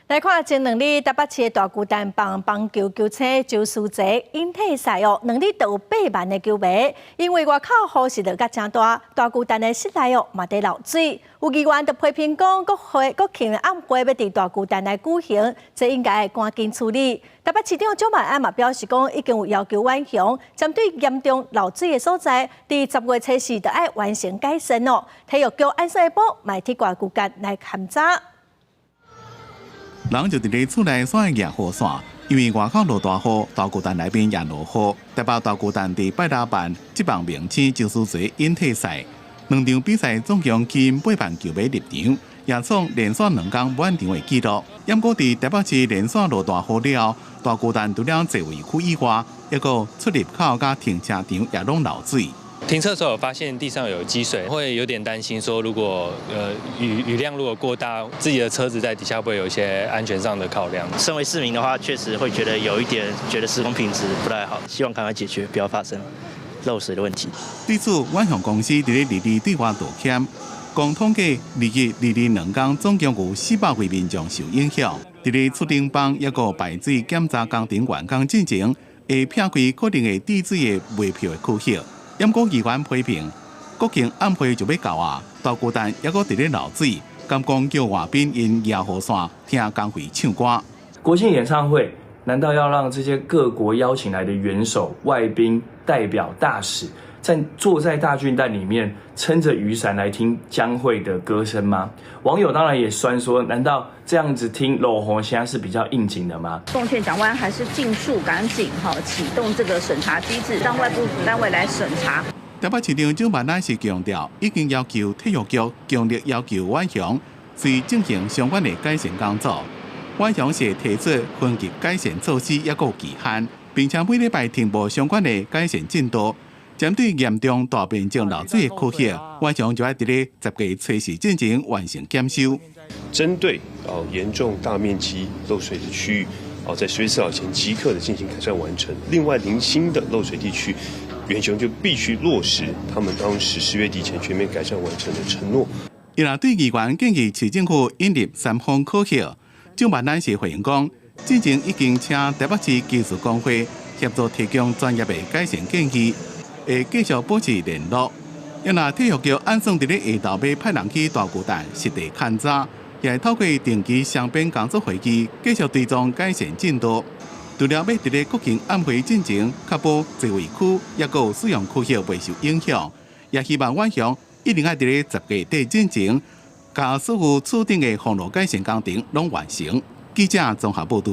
来看前2日台北市的大巨蛋棒球球场周书杰引退赛2日都有8万的球迷，因为外口雨势落甲真大，大巨蛋的室内嘛在漏水。有议员就批评讲，国庆暗会要伫大巨蛋来举行，这应该赶紧处理。台北市长蒋万安嘛表示讲，已经有要求万雄针对严重漏水的所在，伫10月初4就要完成改善咯。体育局安说部卖替大巨蛋来勘查。 人就伫咧厝内耍野雨伞，因为外口落大雨，大巨蛋内边也落雨。台北大巨蛋伫拜六办这棒名称周书杰引退赛，2场比赛总共吸引8万球迷入场，也创连续2天满场的纪录。不过伫台北市连续落大雨了后，大巨蛋除了座位区以外，还有出入口甲停车场也拢漏水。 停车的时候有发现地上有积水，会有点担心说，如果雨量如果过大，自己的车子在底下会不会有一些安全上的考量？身为市民的话，确实会觉得有一点觉得施工品质不太好，希望赶快解决，不要发生漏水的问题。对此，万雄公司伫咧2日对外道歉，共统计2日2天总共有400位民众受影响。伫咧出顶帮一个排水检查工程完工进程，会撇开可能会滴水的卖票的区域。 不过，议员批评国庆暗会就要到啊，大巨蛋还阁伫咧漏水，敢讲叫外宾因野雨伞听工会唱歌。国庆演唱会难道要让这些各国邀请来的元首、外宾、代表、大使，坐在大巨蛋里面撑着雨伞来听江蕙的歌声吗？网友当然也酸说，难道这样子听落雨现在是比较应景的吗？奉劝蒋万安还是尽速赶紧启动这个审查机制，让外部单位来审查。台北市长蒋万安是强调，已经要求体育局强烈要求万雄随进行相关的改善工作。万雄是提出分级改善措施一个期限，并且每礼拜停播相关的改善进度。 针对严重大面积漏水的区域，万雄就要伫咧10月初4进行完成检修。针对严重大面积漏水的区域，在10月4号前即刻的进行改善完成。另外，零星的漏水地区，远雄就必须落实他们当时10月底前全面改善完成的承诺。伊若对议员建议市政府引入3方科学，蒋万安是回应讲，之前已经请台北市技术工会协助提供专业的改善建议。 会继续保持联络。因若体育局按算伫咧下昼要派人去大巨蛋实地勘查，也会透过定期双边工作会议继续追踪改善进度。除了要伫咧国庆暗会进前确保座位区也有使用区域未受影响，也希望万雄一定要伫咧10月底进前，把所有指定的防漏改善工程拢完成。记者综合报道。